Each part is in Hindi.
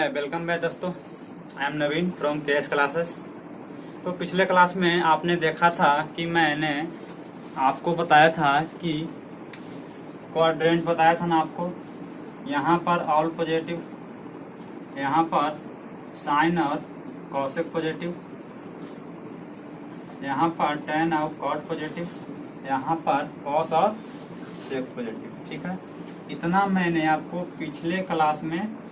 वेलकम बैक दोस्तों। I am Naveen from KS classes. तो पिछले क्लास में आपने देखा था कि मैंने आपको बताया था कि क्वाड्रेंट बताया था ना आपको। यहाँ पर ऑल पॉजिटिव, यहाँ पर साइन और कॉसेक पॉजिटिव, यहाँ पर टेन और कॉट पॉजिटिव, यहाँ पर कॉस और सेक पॉजिटिव। ठीक है, इतना मैंने आपको पिछले क्लास में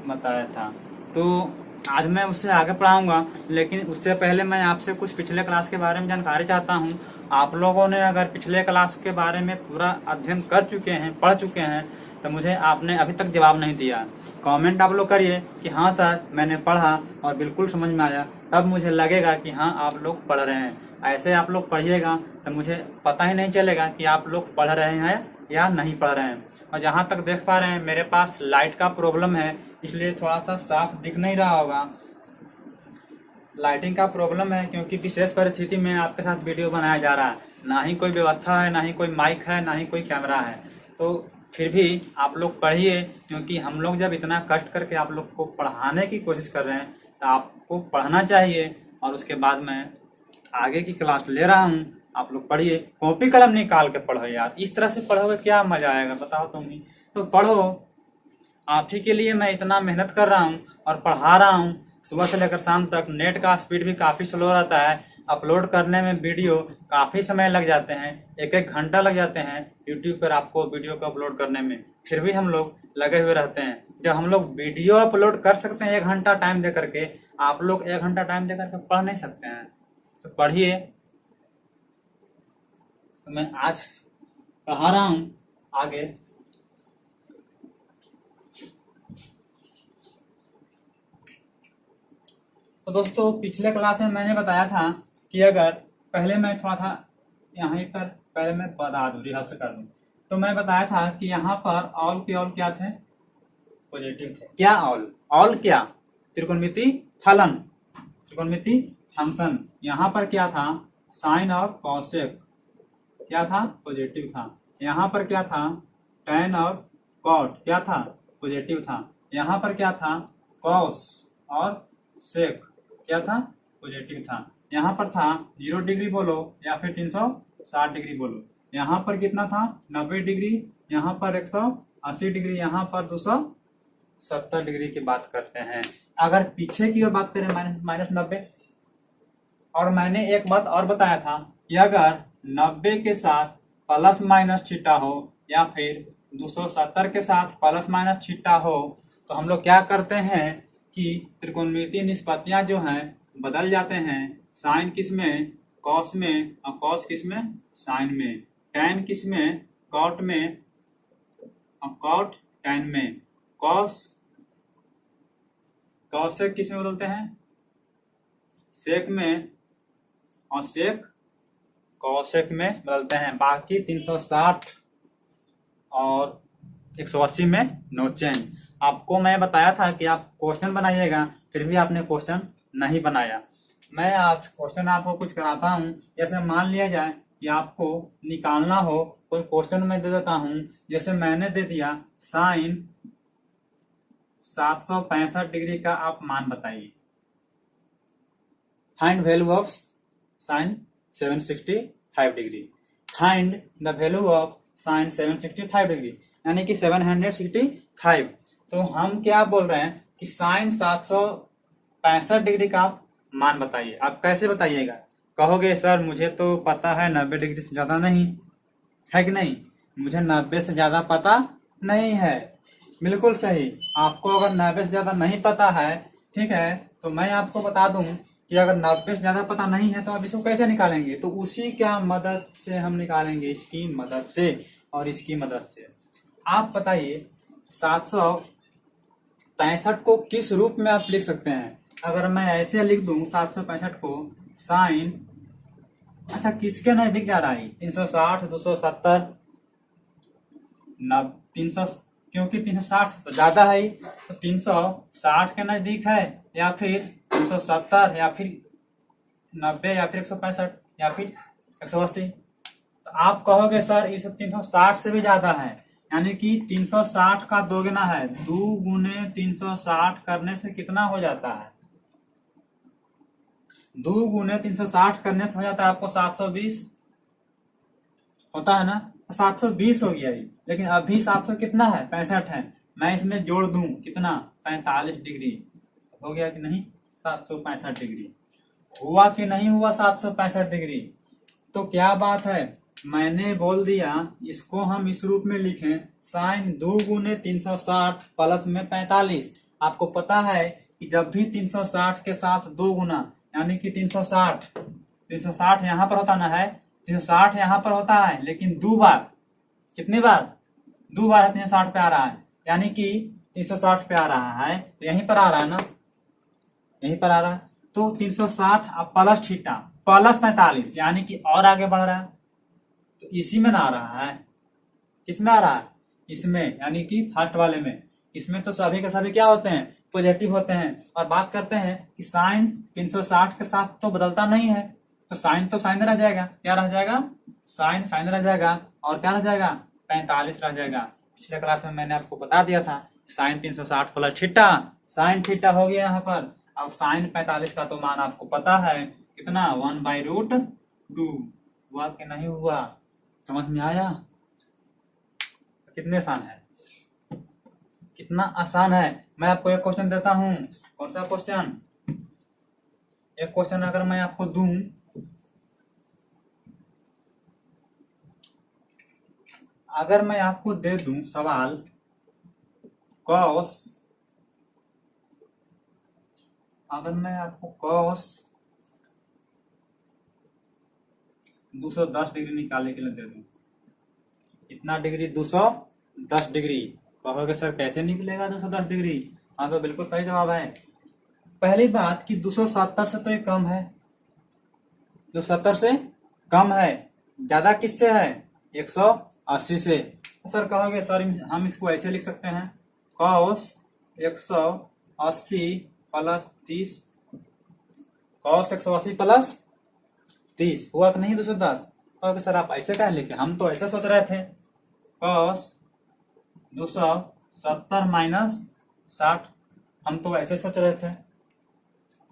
बताया था। तो आज मैं उससे आगे पढ़ाऊंगा, लेकिन उससे पहले मैं आपसे कुछ पिछले क्लास के बारे में जानकारी चाहता हूं। आप लोगों ने अगर पिछले क्लास के बारे में पूरा अध्ययन कर चुके हैं, पढ़ चुके हैं, तो मुझे आपने अभी तक जवाब नहीं दिया। कमेंट आप लोग करिए कि हाँ सर मैंने पढ़ा और बिल्कुल समझ में आया, तब मुझे लगेगा कि हाँ आप लोग पढ़ रहे हैं। ऐसे आप लोग पढ़िएगा तो मुझे पता ही नहीं चलेगा कि आप लोग पढ़ रहे हैं या नहीं पढ़ रहे हैं। और जहाँ तक देख पा रहे हैं मेरे पास लाइट का प्रॉब्लम है, इसलिए थोड़ा सा साफ दिख नहीं रहा होगा। लाइटिंग का प्रॉब्लम है क्योंकि विशेष परिस्थिति में आपके साथ वीडियो बनाया जा रहा है। ना ही कोई व्यवस्था है, ना ही कोई माइक है, ना ही कोई कैमरा है। तो फिर भी आप लोग पढ़िए, क्योंकि हम लोग जब इतना कष्ट करके आप लोग को पढ़ाने की कोशिश कर रहे हैं तो आपको पढ़ना चाहिए। और उसके बाद मैं आगे की क्लास ले रहा हूँ, आप लोग पढ़िए, कॉपी कलम निकाल के पढ़ो यार। इस तरह से पढ़ोगे क्या मजा आएगा बताओ तुम ही। तो पढ़ो, आप ही के लिए मैं इतना मेहनत कर रहा हूँ और पढ़ा रहा हूँ सुबह से लेकर शाम तक। नेट का स्पीड भी काफी स्लो रहता है, अपलोड करने में वीडियो काफी समय लग जाते हैं, एक एक घंटा लग जाते हैं यूट्यूब पर आपको वीडियो को अपलोड करने में। फिर भी हम लोग लगे हुए रहते हैं। जब हम लोग वीडियो अपलोड कर सकते हैं 1 घंटा टाइम दे करके, आप लोग 1 घंटा टाइम दे करके पढ़ नहीं सकते हैं। तो पढ़िए। तो मैं आज पढ़ा रहा हूं आगे। तो दोस्तों पिछले क्लास में मैंने बताया था कि अगर पहले मैं थोड़ा था यहाँ पर पहले मैं बता दूं, रिहर्सल कर दूं। तो मैं बताया था कि यहाँ पर ऑल के ऑल क्या थे? पॉजिटिव थे। क्या ऑल? ऑल क्या? त्रिकोणमिति फलन, त्रिकोणमिति फंक्शन। यहाँ पर क्या था? साइन और कॉसेक क्या था? पॉजिटिव था। यहाँ पर क्या था? टेन और कॉट क्या था? पॉजिटिव था। यहाँ पर क्या था? कॉस और सेक क्या था? पॉजिटिव था। यहाँ पर था 0 डिग्री बोलो या फिर 360 डिग्री बोलो। यहाँ पर कितना था? 90 डिग्री, यहाँ पर 180 डिग्री, यहाँ पर 270 डिग्री की बात करते हैं। अगर पीछे की ओर बात करें -90। और मैंने एक बात और बताया था कि अगर 90 के साथ प्लस माइनस थीटा हो या फिर 270 के साथ प्लस माइनस थीटा हो, तो हम लोग क्या करते हैं कि त्रिकोणमितीय निष्पत्तियां जो हैं बदल जाते हैं। साइन किस में? कॉस में, और कॉस किस में? साइन में। टैन किस में? कॉट में, और कॉट टैन में। कॉस कॉसेक किस में बदलते हैं? सेक में, और सेक कॉसेक में बदलते हैं। बाकी 360 और 180 में नो चेंज। आपको मैं बताया था कि आप क्वेश्चन बनाइएगा, फिर भी आपने क्वेश्चन नहीं बनाया। मैं आज क्वेश्चन आपको कुछ कराता हूं। जैसे मान लिया जाए कि आपको निकालना हो, कोई क्वेश्चन मैं दे देता हूं। जैसे मैंने दे दिया साइन 765 डिग्री का आप मान बताइए। Find value of sine 765 degree. Find the value of sine 765 degree, यानी कि 765। तो हम क्या बोल रहे हैं कि साइन 765 डिग्री का आप मान बताइए। आप कैसे बताइएगा? कहोगे सर मुझे तो पता है 90 डिग्री से ज्यादा नहीं है, कि नहीं? मुझे 90 से ज्यादा पता नहीं है। बिल्कुल सही। आपको अगर 90 से ज्यादा नहीं पता है, ठीक है, तो मैं आपको बता दूं कि अगर 90 से ज्यादा पता नहीं है तो आप इसको कैसे निकालेंगे? तो उसी क्या मदद से हम निकालेंगे, इसकी मदद से और इसकी मदद से। आप बताइए 765 को किस रूप में आप लिख सकते हैं? अगर मैं ऐसे लिख दूं 765 को साइन, अच्छा किसके नजदीक जा रहा है? 360, 270, 300, क्योंकि 360 से ज्यादा है तो 360 के नजदीक है, या फिर 370, या फिर 90, या फिर 165, या फिर 180। तो आप कहोगे सर इस 360 से भी ज्यादा है, यानी कि 360 का दोगुना है, 2 गुने 360 करने से कितना हो जाता है? 2 गुने 360 करने से हो जाता है आपको 720, होता है ना? 720 हो गया ये, लेकिन अभी 700 कितना है? 65 है। मैं इसमें जोड़ दूं कितना? 45 डिग्री। हो गया कि नहीं? 765 डिग्री। हुआ कि नहीं हुआ 765 डिग्री? तो क्या बात है, मैंने बोल दिया इसको हम इस रूप में लिखें, साइन 2 गुने 360 प्लस में 45। आपको पता है कि जब भी 360 के साथ 2 गुना, यानी कि 360 यहाँ पर होता ना है, 360 यहाँ पर होता है, लेकिन 2 बार, कितनी बार? 2 बार 360 पे आ रहा है, यानी कि 360 पे आ रहा है, तो यहीं पर आ रहा है ना, यहीं पर आ रहा है। तो 360 प्लस थीटा प्लस 45, यानी कि और आगे बढ़ रहा है, तो इसी में ना आ रहा है। किसमें आ रहा है? इसमें, यानी कि फर्स्ट वाले में। इसमें तो सभी के सभी क्या होते हैं? पॉजिटिव होते हैं। और बात करते हैं कि साइन 360 के साथ तो बदलता नहीं है, तो साइन तो साइन रह जाएगा। क्या रह जाएगा? साइन साइन रह जाएगा, और क्या रह जाएगा? 45 रह जाएगा। पिछले क्लास में मैंने आपको बता दिया था, sine 360 plus theta, sine theta हो गया यहाँ पर। अब साइन 45 का तो मान आपको पता है कितना? 1/√2। हुआ कि नहीं हुआ? समझ में आया? कितने आसान है, कितना आसान है। मैं आपको एक क्वेश्चन देता हूं। कौन सा क्वेश्चन? एक क्वेश्चन अगर मैं आपको दूं, अगर मैं आपको दे दूं सवाल, कॉस, अगर मैं आपको कॉस 210 डिग्री निकालने के लिए दे दूं, इतना डिग्री 210 डिग्री, कहोगे सर कैसे निकलेगा 210 डिग्री? हाँ, तो बिल्कुल सही जवाब है। पहली बात कि 270 से तो ये कम है, 270 से कम है। ज्यादा किससे है? 180 से। तो सर कहोगे सर हम इसको ऐसे लिख सकते हैं, कॉस 180 प्लस 30, कॉस 180 प्लस 30 हुआ कि नहीं 210? कहोगे सर आप ऐसे क्या लिखे? हम तो ऐसे सोच रहे थे, कॉस 270 माइनस 60, हम तो ऐसे सोच रहे थे।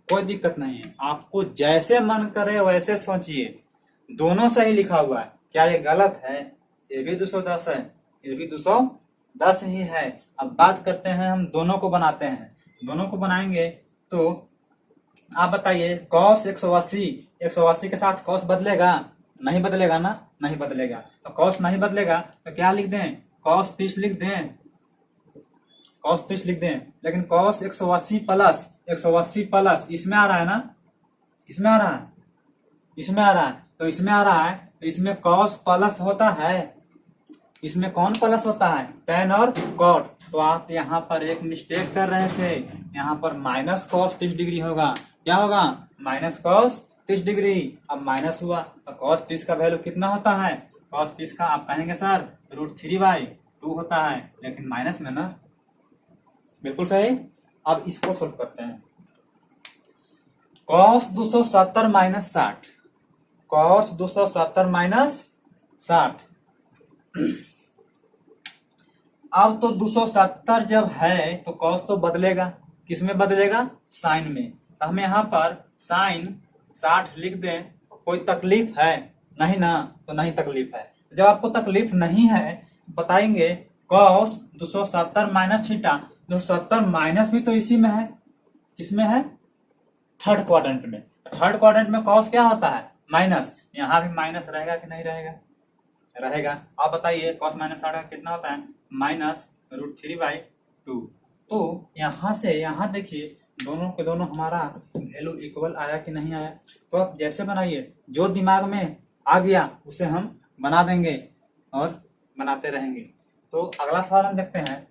कोई दिक्कत नहीं है, आपको जैसे मन करे वैसे सोचिए, दोनों सही लिखा हुआ है। क्या ये गलत है? ये भी 210 है, ये भी 210 ही है। अब बात करते हैं, हम दोनों को बनाते हैं। दोनों को बनाएंगे तो आप बताइए, कॉस 180 के साथ कॉस बदलेगा? नहीं बदलेगा ना, नहीं बदलेगा। तो कॉस नहीं बदलेगा तो क्या लिख दें? कॉस 30 लिख दें, कॉस 30 लिख दें। लेकिन कॉस 180 प्लस इसमें आ रहा है ना, इसमें आ रहा है, इसमें आ रहा है, तो इसमें आ रहा है, तो इसमें कॉस प्लस होता है। इसमें कौन प्लस होता है? टेन और कॉट। तो आप यहाँ पर एक मिस्टेक कर रहे थे, यहाँ पर माइनस कॉस 30 डिग्री होगा। क्या होगा? Minus cos 30 degree. अब माइनस हुआ तो कॉस 30 का वैल्यू कितना होता है? कॉस 30 का आप कहेंगे सर √3/2 होता है, लेकिन माइनस में ना। बिल्कुल सही। अब इसको सोल्व करते हैं। Cos 270 minus 60, cos 270 minus 60। अब तो 270 जब है तो कॉस तो बदलेगा, किसमें बदलेगा? साइन में। तो हम यहाँ पर साइन 60 लिख दें, कोई तकलीफ है? नहीं ना, तो नहीं तकलीफ है। जब आपको तकलीफ नहीं है बताएंगे, कॉस 270 माइनस थीटा, 270 माइनस भी तो इसी में है, किसमें है? थर्ड क्वाड्रेंट में। थर्ड क्वाड्रेंट में कॉस क्या होता है? माइनस। यहाँ भी माइनस रहेगा कि नहीं रहेगा? रहेगा। आप बताइए कॉस माइनस 60 का कितना होता है? -√3/2। तो यहाँ से यहाँ देखिए, दोनों के दोनों हमारा वैल्यू इक्वल आया कि नहीं आया? तो आप जैसे बनाइए, जो दिमाग में आ गया उसे हम बना देंगे और बनाते रहेंगे। तो अगला सवाल हम देखते हैं।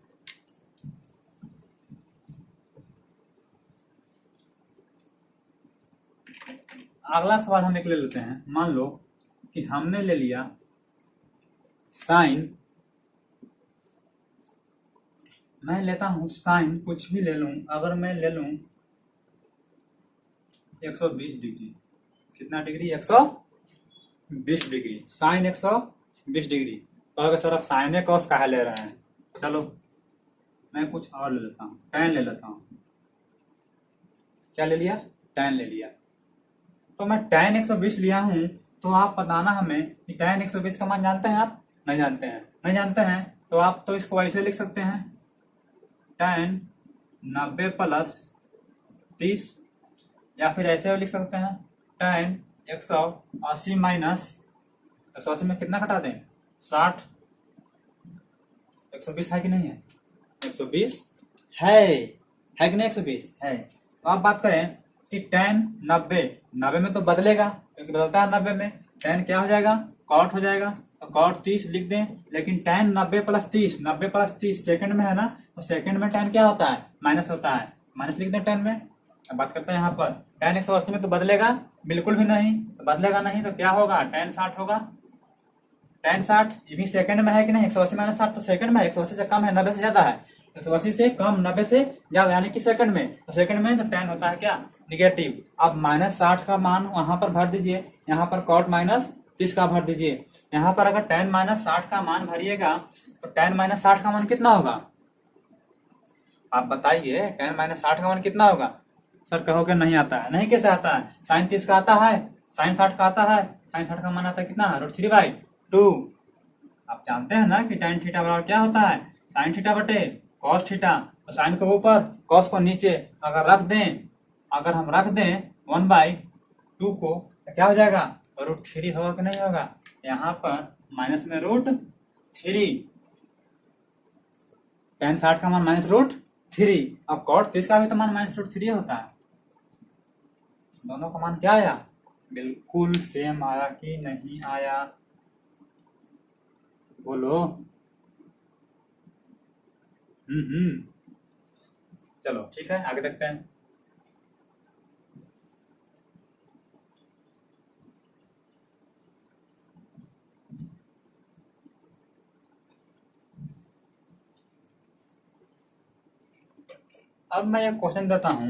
अगला सवाल हम एक ले लेते हैं। मान लो कि हमने ले लिया साइन, मैं लेता हूं साइन, कुछ भी ले लूं, अगर मैं ले लूं 120 डिग्री, कितना डिग्री? 120 degree, sign 120 degree. तो अगर सर आप साइन कॉस काहे ले रहे हैं, चलो मैं कुछ और ले लेता हूँ, tan ले लेता हूँ। क्या ले लिया? tan ले लिया। तो मैं tan 120 लिया हूँ, तो आप बताना हमें कि tan 120 का मान जानते हैं आप? नहीं जानते हैं। नहीं जानते हैं तो आप तो इसको ऐसे लिख सकते हैं, tan 90 प्लस 30, या फिर ऐसे लिख सकते हैं tan 180 माइनस 180 में कितना घटा दें? 60। 120 है कि नहीं है? 120 है कि नहीं? 120 है। तो आप बात करें कि tan 90 में तो बदलेगा, क्योंकि बदलता है 90 में। tan क्या हो जाएगा? cot हो जाएगा। तो cot 30 लिख दें, लेकिन tan 90 प्लस 30 सेकंड में है ना, तो सेकंड में tan क्या होता है? माइनस होता है। माइनस लिख दें tan में। अब बात करते हैं यहाँ पर tan 180 में तो बदलेगा बिल्कुल भी नहीं, तो बदलेगा नहीं तो क्या होगा? tan 60 होगा। tan 60 ये भी सेकंड में है कि नहीं? 180 माइनस 60 तो सेकंड में है। 180 से कम है, 90 से ज्यादा है। 180 से कम, 90 से ज्यादा, यानी कि सेकंड में। तो सेकंड में तो tan होता है क्या? निगेटिव। अब माइनस 60 का मान वहां पर भर दीजिए, यहाँ पर cot माइनस 30 का भर दीजिए। यहाँ पर अगर tan माइनस 60 का मान भरिएगा तो tan माइनस 60 का मान कितना होगा? आप बताइए, tan माइनस 60 का मान कितना होगा? सर कहोगे नहीं आता है। नहीं कैसे आता है? साइन 30 का आता है, साइन 60 का आता है। साइन 60 का मान आता है कितना? √3/2। आप जानते हैं ना कि tan थीटा बराबर क्या होता है? साइन थीटा बटे cos थीटा। तो साइन को ऊपर, cos को नीचे अगर हम रख दें 1/2 को, तो क्या हो जाएगा? √3 होगा कि नहीं होगा? यहाँ पर माइनस में √3, tan 60 का मान -√3। अब cot 30 का भी तो मान -√3 होता है। दोनों का मान क्या आया? बिल्कुल सेम आया कि नहीं आया? बोलो। चलो ठीक है, आगे देखते हैं। अब मैं एक क्वेश्चन देता हूं,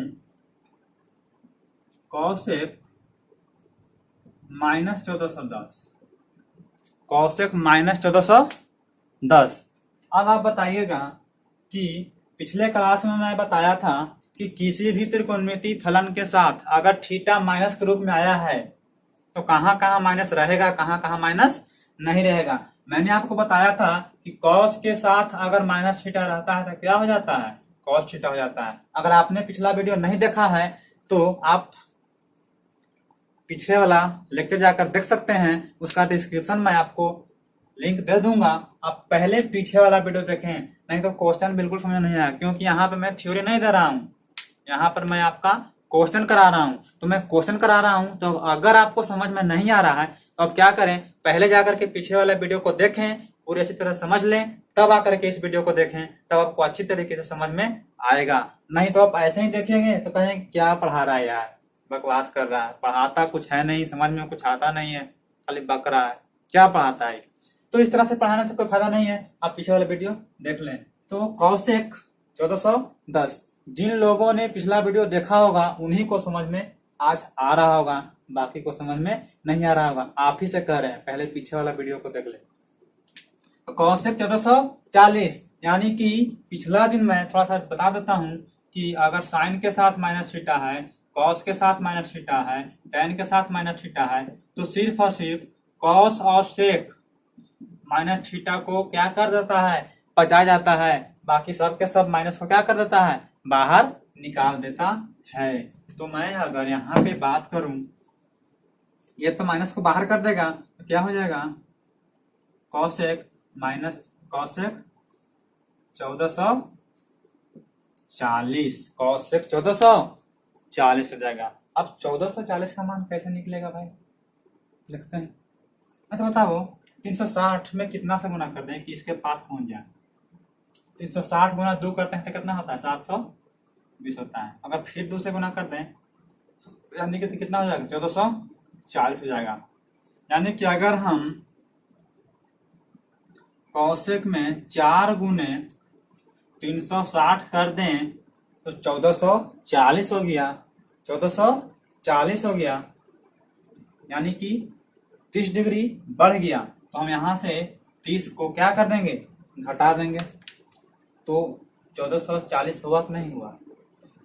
कॉसेक -1410, कॉसेक -1410। अब आप बताइएगा कि पिछले क्लास में मैं बताया था कि किसी भी त्रिकोणमितीय फलन के साथ अगर थीटा माइनस के रूप में आया है तो कहाँ कहाँ माइनस रहेगा, कहाँ कहाँ माइनस नहीं रहेगा। मैंने आपको बताया था कि कॉस के साथ अगर माइनस थीटा रहता है तो क्या हो जाता है? कॉस थीटा हो जाता है। अगर आपने पिछला वीडियो नहीं देखा है तो आप पीछे वाला लेक्चर जाकर देख सकते हैं, उसका डिस्क्रिप्शन में आपको लिंक दे दूंगा। आप पहले पीछे वाला वीडियो देखें, नहीं तो क्वेश्चन बिल्कुल समझ नहीं आया, क्योंकि यहाँ पे मैं थ्योरी नहीं दे रहा हूँ, यहाँ पर मैं आपका क्वेश्चन करा रहा हूँ। तो मैं क्वेश्चन करा रहा हूँ, तो अगर आपको समझ में नहीं आ रहा है तो आप क्या करें, पहले जाकर के पीछे वाले वीडियो को देखें, पूरी अच्छी तरह समझ लें, तब आकर के इस वीडियो को देखें, तब आपको अच्छी तरीके से समझ में आएगा। नहीं तो आप ऐसे ही देखेंगे तो कहेंगे क्या पढ़ा रहा है यार, बकवास कर रहा है, पढ़ाता कुछ है नहीं, समझ में कुछ आता नहीं है, खाली बक रहा है, क्या पढ़ाता है। तो इस तरह से पढ़ाने से कोई फायदा नहीं है, आप पीछे वाला वीडियो देख लें। तो कॉसेक 1410, जिन लोगों ने पिछला वीडियो देखा होगा उन्हीं को समझ में आज आ रहा होगा, बाकी को समझ में नहीं आ रहा होगा। आप ही से कह रहे हैं, पहले पीछे वाला वीडियो को देख ले। तो कॉसेक 1440, यानी कि पिछला दिन मैं थोड़ा सा बता देता हूं कि अगर साइन के साथ माइनस थीटा है, कॉस के साथ माइनस थीटा है, टेन के साथ माइनस थीटा है, तो सिर्फ और सिर्फ कॉस और सेक माइनस थीटा को क्या कर देता है? बचा जाता है। बाकी सब के सब माइनस को क्या कर देता है? बाहर निकाल देता है। तो मैं अगर यहाँ पे बात करूं, ये तो माइनस को बाहर कर देगा, तो क्या हो जाएगा? कॉसेक माइनस कॉसेक 1440, कॉसेक 1440 हो जाएगा। अब 1440 का मान कैसे निकलेगा भाई, देखते हैं। अच्छा बताओ, 360 में कितना से गुना कर दें कि इसके पास पहुंच जाए? 360 गुना 2 करते हैं तो कितना होता है? 720 होता है। अगर फिर 2 से गुना कर दें यानी कि कितना हो जाएगा? 1440 हो जाएगा। यानी कि अगर हम कॉसेक में 4 गुने 360 कर दें तो 1440 हो गया, 1440 हो गया, यानी कि 30 डिग्री बढ़ गया। तो हम यहाँ से 30 को क्या कर देंगे, घटा देंगे, तो 1440 हुआ कि नहीं हुआ,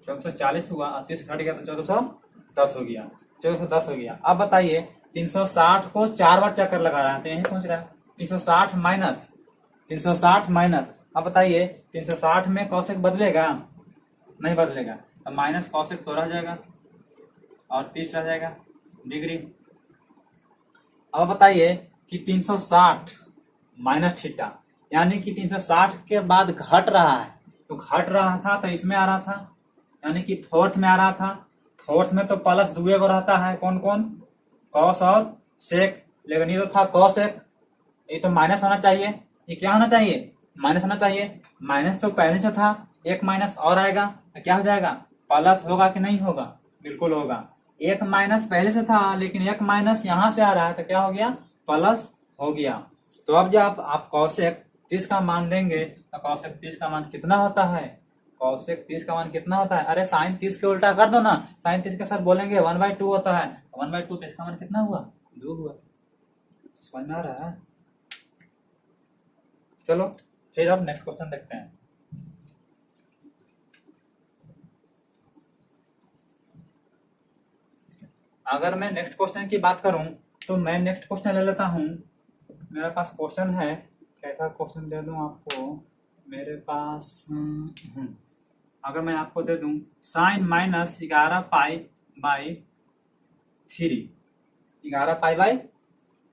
1440 हुआ और 30 घट गया तो 1410 हो गया, 1410 हो गया। अब बताइए 360 को 4 बार चक्कर लगा रहा है तो यही पहुंच रहा है। 360 माइनस 360 माइनस, अब बताइए 360 में कौशिक बदलेगा, नहीं बदलेगा, अब माइनस कौशिक तो रह जाएगा और 30 रह जाएगा डिग्री। अब बताइए कि 360 माइनस थीटा, यानी कि 360 के बाद घट रहा है, तो घट रहा था तो इसमें आ रहा था, यानी कि फोर्थ में आ रहा था। फोर्थ में तो प्लस दुए को रहता है, कौन कौन, कॉस और सेक, लेकिन ये तो था कॉसेक, ये तो माइनस होना चाहिए, ये क्या होना चाहिए, माइनस होना चाहिए। माइनस तो पहले से था, एक माइनस और आएगा तो क्या हो जाएगा, प्लस होगा कि नहीं होगा, बिल्कुल होगा। एक माइनस पहले से था लेकिन एक माइनस यहाँ से आ रहा है तो क्या हो गया, प्लस हो गया। तो अब जब आप कौशिक 30 का मान देंगे तो कौशिक 30 का मान कितना होता है, कौशिक 30 का मान कितना होता है, अरे साइन 30 के उल्टा कर दो ना, साइन 30 के साथ बोलेंगे 1/2 होता है, 1/2 तो इसका मान कितना हुआ, 2 हुआ। समझ में आ रहा है। चलो फिर अब नेक्स्ट क्वेश्चन देखते हैं। अगर मैं नेक्स्ट क्वेश्चन की बात करूं तो मैं नेक्स्ट क्वेश्चन ले लेता हूं। मेरे पास क्वेश्चन है, कैसा क्वेश्चन दे दूं आपको, मेरे पास अगर मैं आपको दे दूं sine minus 11 pi by 3, 11 pi by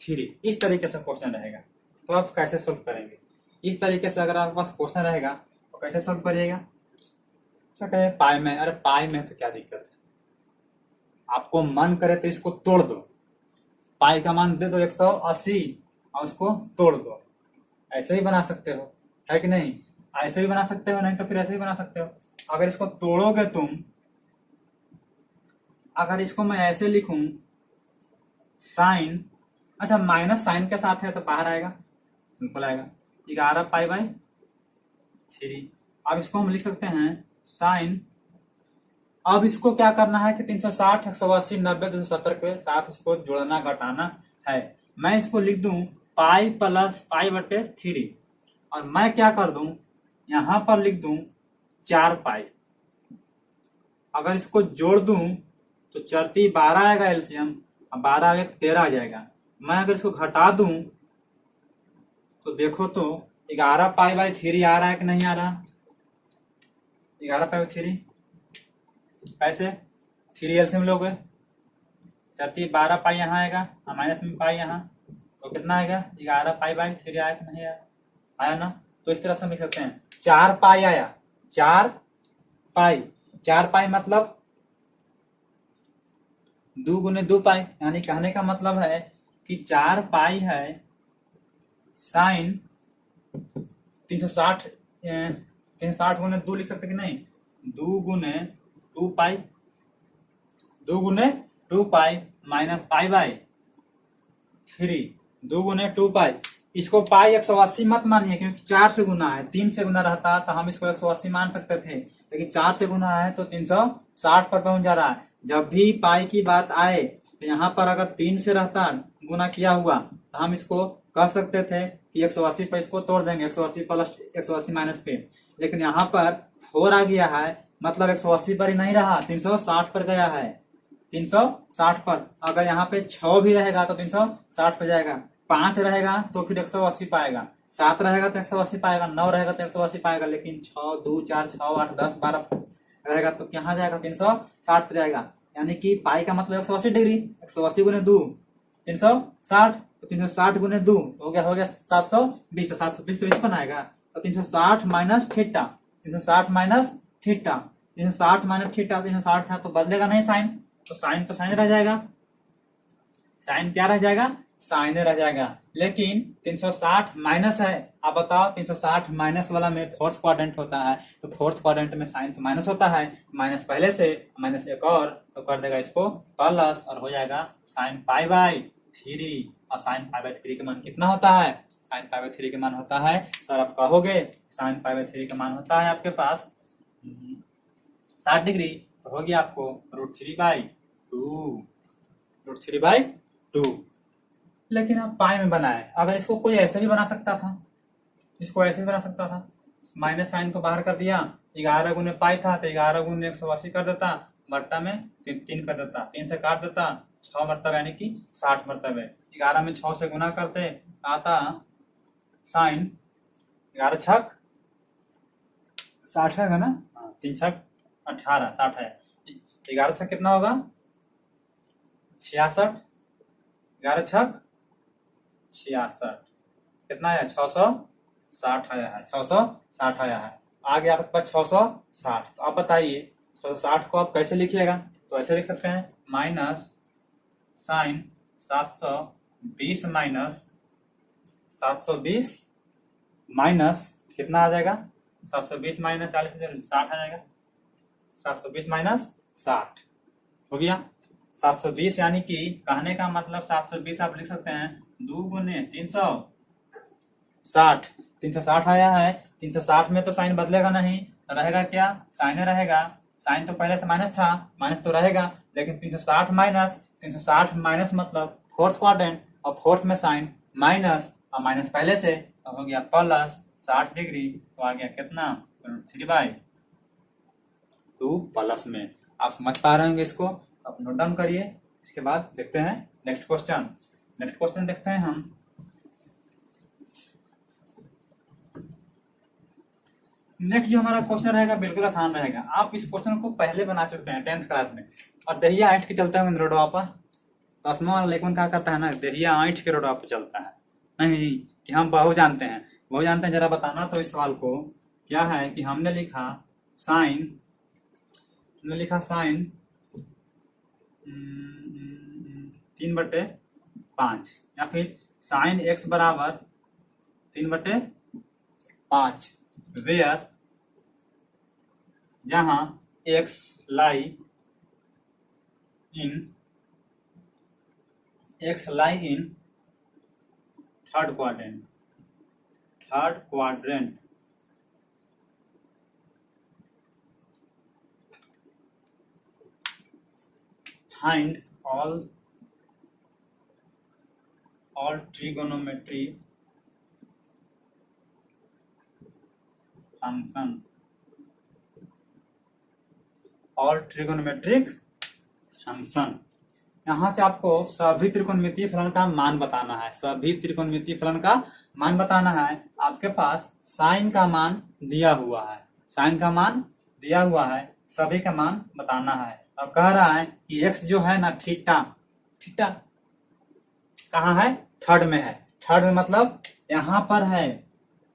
3, इस तरीके से क्वेश्चन रहेगा तो आप कैसे सोल्व करेंगे। इस तरीके से अगर आपके पास क्वेश्चन रहेगा तो कैसे सोल्व करिएगा। अच्छा कहे पाई में, अरे पाई में तो क्या दिक्कत है, आपको मन करे तो इसको तोड़ दो, पाई का मान दे दो 180 और उसको तोड़ दो, ऐसे ही बना सकते हो, है कि नहीं, ऐसे भी बना सकते हो, नहीं तो फिर ऐसे भी बना सकते हो। अगर इसको तोड़ोगे तुम, अगर इसको मैं ऐसे लिखूं साइन, अच्छा माइनस साइन के साथ है तो बाहर आएगा, सिंपल आएगा 11 पाई बाई 3। अब इसको हम लिख सकते हैं साइन, अब इसको क्या करना है कि 360 180 90 270 के साथ इसको जोड़ना घटाना है। मैं इसको लिख दूं पाई प्लस पाई बटे 3 और मैं क्या कर दूं, यहां पर लिख दूं 4 पाई। अगर इसको जोड़ दूं तो चरती 12 आएगा एलसीएम, अब 12 एक 13 आ जाएगा। मैं अगर इसको घटा दूं तो देखो तो 11 पाई बाई 3 आ रहा है कि नहीं आ रहा, 11 पाई बाई 3 कैसे, 3 एलसीएम लोगे, चरती 12 पाई यहाँ आएगा और माइनस में पाई यहाँ, तो कितना आएगा 11 पाई बाई 3 आया कि नहीं आया, आया ना। तो इस तरह से हम लिख सकते हैं 4 पाई आया, 4 पाई, 4 पाई मतलब 2 गुने 2 पाई, यानी कहने का मतलब है कि 4 पाई है साइन 360, 360 गुने 2 लिख सकते कि नहीं, 2 गुने 2 पाई, 2 गुने 2 पाई माइनस पाई बाई 3, 2 गुने 2 पाई। इसको पाई 180 मत मानिए क्योंकि 4 से गुना है, 3 से गुना रहता तो हम इसको 180 मान सकते थे, लेकिन 4 से गुना है तो 360 पर पहुंच जा रहा है। जब भी पाई की बात आए तो यहाँ पर अगर 3 से रहता गुना किया हुआ तो हम इसको कह सकते थे कि 180 पे इसको तोड़ देंगे, 180 प्लस 180 माइनस पे, लेकिन यहाँ पर 4 आ गया है, मतलब 180 पर ही नहीं रहा, 360 पर गया है, 360 पर। अगर यहाँ पे 6 भी रहेगा तो 360 पर जाएगा, 5 रहेगा तो फिर 180 पाएगा, 7 रहेगा तो 180 पाएगा, 9 रहेगा तो 180 पाएगा, लेकिन 6 2 4 6 8 10 12 रहेगा तो कहाँ जाएगा, 360 पे जाएगा। यानी कि पाई का मतलब 180 डिग्री, 180 गुने 2 360, तो 360 गुने 2 हो गया 720, तो 720 तो इस पर आएगा, तो 360 minus theta, 360 minus theta, 360 minus theta, 360 था तो बदलेगा नहीं साइन, तो साइन रह जाएगा, साइन क्या रह जाएगा, साइन रह जाएगा। लेकिन 360 माइनस है, आप बताओ 360 माइनस वाला में फोर्थ क्वाड्रेंट होता है, तो फोर्थ क्वाड्रेंट में साइन तो माइनस होता है, माइनस पहले से माइनस एक और तो कर देगा इसको प्लस और हो जाएगा साइन पाई बाई 3, और साइन पाई बाई 3 का मान कितना होता है, साइन पाई बाई 3 का मान होता है, सर आप कहोगे साइन पाई बाई 3 का मान होता है आपके पास 60 डिग्री, तो हो गया आपको √3/2, √3/2। लेकिन आप पाई में बनाए। अगर इसको कोई ऐसे भी बना सकता था, इसको ऐसे भी बना सकता था, माइनस साइन को बाहर कर दिया, 11 गुने पाई था तो 11 गुने 180 कर देता, बट्टा में 3 कर देता, 3 से काट देता, 6 मरतब यानी कि 60 मरतब है। 11 में 6 से गुना करते आता साइन 11 छक 60 है ना, 3 छक 18, 60 है। 11 छक कितना होगा 66, 11 छक 66 कितना है 660 आया है, 660 आया है। आ गया आपके पास 660। तो आप बताइए 660 को आप कैसे लिखिएगा? तो ऐसे लिख सकते हैं माइनस साइन 720 माइनस 720 माइनस कितना आ जाएगा 720 माइनस 40 60 आ जाएगा, 720 माइनस 60 हो गया 720, यानी कि कहने का मतलब 720 आप लिख सकते हैं 2 गुने 360, 360 आया है। 360 में तो साइन बदलेगा नहीं, रहेगा क्या साइन रहेगा, साइन तो पहले से माइनस था, माइनस तो रहेगा, लेकिन 360 माइनस मतलब फोर्थ क्वाड्रेंट, और फोर्थ में साइन माइनस, और माइनस पहले से तो हो गया प्लस 60 डिग्री, तो आ गया कितना 3/2 प्लस में। आप समझ पा रहे होंगे इसको, आप नोट डाउन करिए। इसके बाद देखते हैं नेक्स्ट क्वेश्चन। नेक्स्ट क्वेश्चन देखते हैं हम। नेक्स्ट जो हमारा क्वेश्चन रहेगा बिल्कुल आसान रहेगा। आप इस क्वेश्चन को पहले बना चुके हैं 10th क्लास में, और दहिया आठ के चलता है रोडवा पर। दसवां वाला लेकिन क्या करता है ना, दहिया आठ के रोडवा पर चलता है। नहीं कि हम बहु जानते हैं, बहु जानते हैं, जरा बताना तो इस सवाल को क्या है कि हमने लिखा साइन 3/5, या फिर साइन x बराबर 3/5, वेयर जहां x lie in third quadrant find all trigonometric function. यहां से आपको सभी त्रिकोणमितीय फलन का मान बताना है, सभी त्रिकोणमितीय फलन का मान बताना है। आपके पास साइन का मान दिया हुआ है, साइन का मान दिया हुआ है, सभी का मान बताना है। और कह रहा है कि x जो है ना थीटा कहाँ है थर्ड में है, थर्ड में मतलब यहाँ पर है,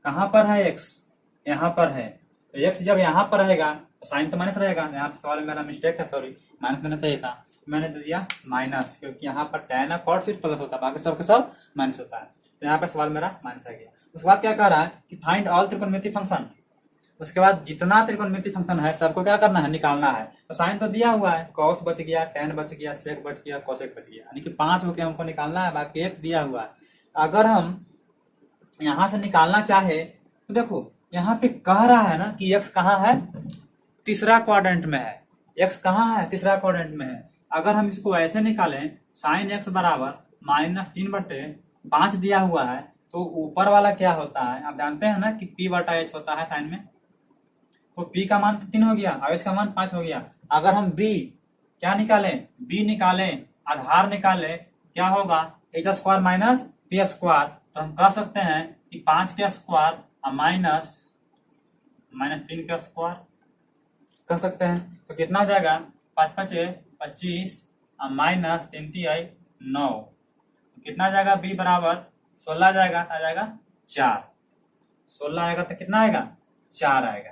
कहाँ पर है x यहाँ पर है। तो x जब यहाँ पर रहेगा तो साइन तो माइनस रहेगा, यहाँ पे सवाल में मेरा मिस्टेक है, सॉरी माइनस देना चाहिए था, मैंने दे दिया माइनस, क्योंकि यहाँ पर tan कॉट सिर्फ प्लस होता है, बाकी सब के सब माइनस होता है। तो यहाँ पे सवाल मेरा माइनस आ गया। उसके बाद क्या कह रहा है कि फाइंड ऑल त्रिकोणमितीय फंक्शन। उसके बाद जितना त्रिकोणमितीय फंक्शन है सबको क्या करना है निकालना है। तो साइन तो दिया हुआ है, कॉस बच गया, tan बच गया, सेक बच गया, कोसेक बच गया, यानी कि 5 होके हमको निकालना है, बाकी 1 दिया हुआ है। अगर हम यहां से निकालना चाहे तो देखो यहाँ पे कह रहा है ना कि x कहाँ है तीसरा क्वाड्रेंट में है, x कहाँ है तीसरा क्वाड्रेंट में है। अगर हम इसको ऐसे निकालें साइन x बराबर -3/5 दिया हुआ है, तो ऊपर वाला क्या होता है आप जानते हैं ना कि p/h होता है साइन में, तो p का मान तो 3 हो गया और h का मान 5 हो गया। अगर हम b क्या निकालें, b निकालें, आधार निकालें, क्या होगा h² माइनस p²। तो हम कह सकते हैं कि 5 के स्क्वायर माइनस 3 का स्क्वायर कह सकते हैं। तो कितना हो जाएगा 5 × 5 = 25 माइनस 3 × 3 = 9, कितना आ जाएगा b बराबर 16 आ जाएगा, 4 16 आएगा तो कितना आएगा 4 आएगा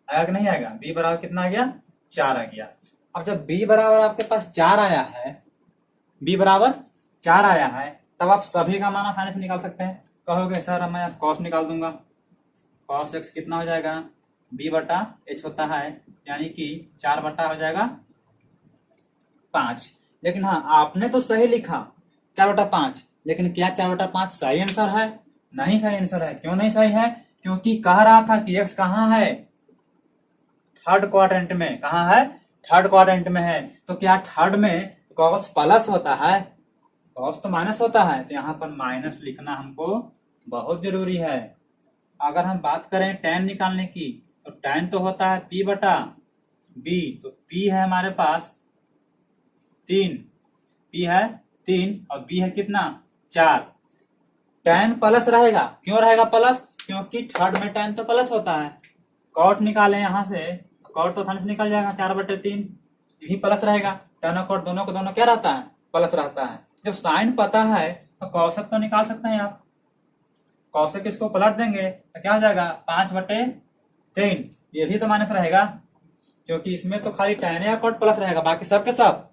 कि नहीं आएगा। b बराबर कितना आ गया 4 आ गया। अब जब b बराबर आपके पास 4 आया है, b बराबर 4 आया है, तब आप सभी का मान आसानी से निकाल सकते हैं। कहोगे सर मैं कॉस निकाल दूंगा, कॉस x कितना हो जाएगा b/h होता है, यानी कि 4 बटा हो जाएगा 5। लेकिन हाँ आपने तो सही लिखा 4/5, लेकिन क्या 4/5 सही आंसर है? नहीं सही आंसर है। क्यों नहीं सही है? क्योंकि कह रहा था कि x कहाँ है थर्ड क्वाड्रेंट में, कहाँ है थर्ड क्वाड्रेंट में है। तो क्या थर्ड में कॉस प्लस होता है? कॉस तो माइनस होता है, तो यहाँ पर माइनस लिखना हमको बहुत जरूरी है। अगर हम बात करें tan निकालने की, तो tan तो होता है p बटा b, तो p है हमारे पास 3, p है 3 और b है कितना 4। tan प्लस रहेगा, क्यों रहेगा प्लस, क्योंकि थर्ड में tan तो प्लस होता है। कॉट निकालें यहाँ से, कॉट तो आसानी से निकल जाएगा 4/3, ये भी प्लस रहेगा। tan और कॉट दोनों को दोनों क्या रहता है, प्लस रहता है। जब साइन पता है तो कौशक तो निकाल सकते हैं आप। कौशक इसको पलट देंगे तो क्या हो जाएगा 5/3, ये भी तो माइनस रहेगा, क्योंकि इसमें तो खाली tan या कॉट प्लस रहेगा, बाकी सब के सब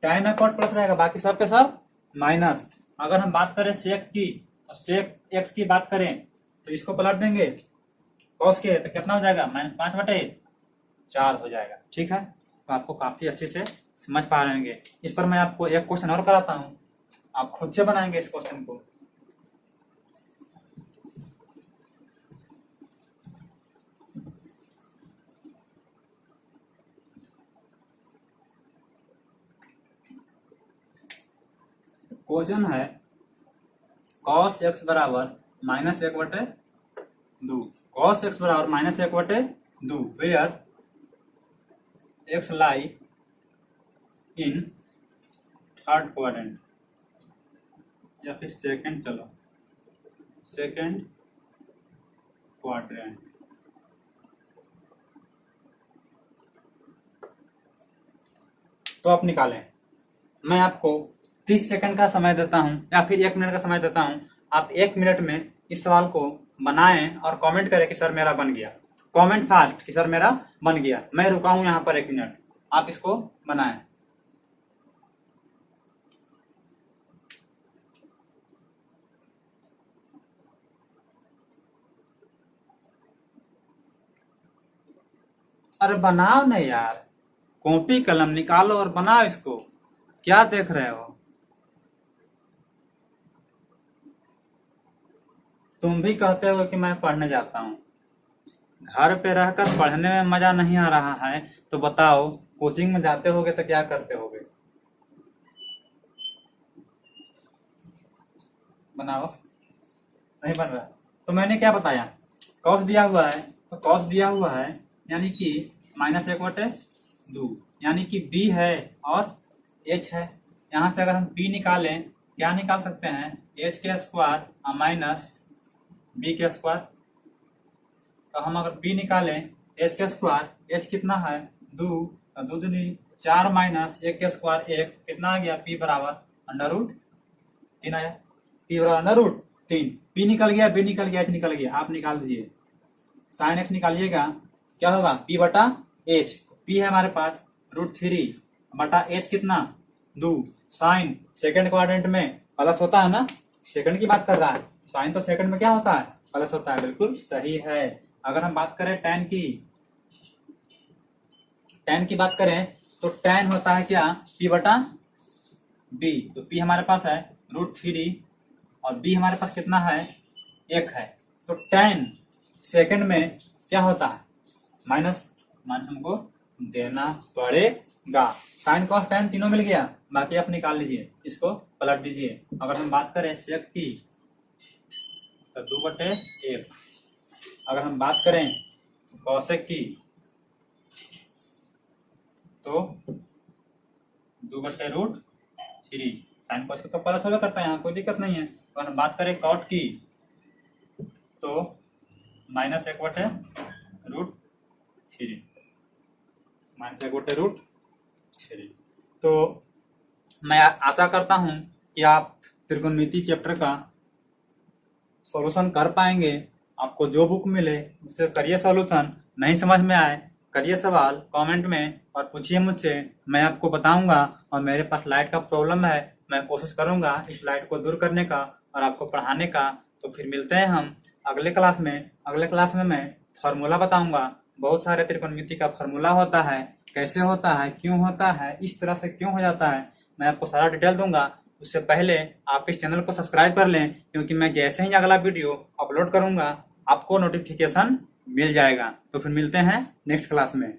tan या कॉट प्लस रहेगा, बाकी सब के सब माइनस। अगर हम बात करें सेक की, तो सेक एक्स की बात करें तो इसको पलट देंगे कॉस के, तो कितना हो जाएगा -5/4 हो जाएगा। ठीक है, तो आपको काफी अच्छे से समझ पा रहे होंगे। इस पर मैं आपको एक क्वेश्चन और कराता हूँ, आप खुद से बनाएंगे इस क्वेश्चन को। क्वेश्चन है cos x बराबर -1/2, cos x बराबर -1/2, where x lie in third quadrant या फिर सेकंड, चलो सेकंड क्वाड्रेंट। तो आप निकालें। मैं आपको 30 सेकंड का समय देता हूं या फिर 1 मिनट का समय देता हूं। आप 1 मिनट में इस सवाल को बनाएं और कमेंट करें कि सर मेरा बन गया। कमेंट फास्ट कि सर मेरा बन गया। मैं रुका हूं यहाँ पर 1 मिनट, आप इसको बनाएं। अरे बनाओ नहीं यार, कॉपी कलम निकालो और बनाओ इसको, क्या देख रहे हो। तुम भी कहते हो कि मैं पढ़ने जाता हूँ, घर पे रहकर पढ़ने में मजा नहीं आ रहा है, तो बताओ कोचिंग में जाते होगे तो क्या करते होगे। बनाओ, नहीं बन रहा। तो मैंने क्या बताया, कॉस दिया हुआ है, तो कॉस दिया हुआ है यानी कि -1/2, यानी कि b है और h है। यहाँ से अगर हम b निकालें, क्या निकाल सकते हैं, h के स्क्वायर माइनस b के स्क्वायर। तो हम अगर b निकालें h के स्क्वायर, h कितना है 2, 2 दूनी 4 माइनस 1 के स्क्वायर 1, कितना आ गया p बराबर √3 आया, p बराबर √3। p निकल गया, b निकल गया, h निकल गया, आप निकाल दीजिए। साइन x निकालिएगा, क्या होगा p बटा h, p है हमारे पास √3 बटा h कितना 2। साइन सेकंड क्वाड्रेंट में प्लस होता है ना, सेकंड की बात कर रहा है, साइन तो सेकंड में क्या होता है, प्लस होता है, बिल्कुल सही है। अगर हम बात करें tan की बात करें तो tan होता है क्या p बटा b, तो p हमारे पास है √3 और b हमारे पास कितना है 1 है। तो tan सेकंड में क्या होता है, माइनस हमको देना पड़ेगा। साइन कॉस tan तीनों मिल गया, बाकी आप निकाल लीजिए, इसको पलट दीजिए। अगर हम बात करें सेक की तो 2/1। अगर हम बात करें कॉसेक की तो 2/√3। साइन कॉस तो प्लस होगा करता है, यहाँ कोई दिक्कत नहीं है। अगर हम बात करें कॉट की तो -1/√3, -1/√3। तो मैं आशा करता हूं कि आप त्रिकोणमिति चैप्टर का सॉल्यूशन कर पाएंगे। आपको जो बुक मिले उससे करिए सॉल्यूशन, नहीं समझ में आए करिए सवाल कमेंट में और पूछिए मुझसे, मैं आपको बताऊंगा। और मेरे पास लाइट का प्रॉब्लम है, मैं कोशिश करूंगा इस लाइट को दूर करने का और आपको पढ़ाने का। तो फिर मिलते हैं हम अगले क्लास में। अगले क्लास में मैं फॉर्मूला बताऊंगा, बहुत सारे त्रिकोणमिति का फॉर्मूला होता है, कैसे होता है, क्यों होता है, इस तरह से क्यों हो जाता है, मैं आपको सारा डिटेल दूंगा। उससे पहले आप इस चैनल को सब्सक्राइब कर लें, क्योंकि मैं जैसे ही अगला वीडियो अपलोड करूंगा आपको नोटिफिकेशन मिल जाएगा। तो फिर मिलते हैं नेक्स्ट क्लास में।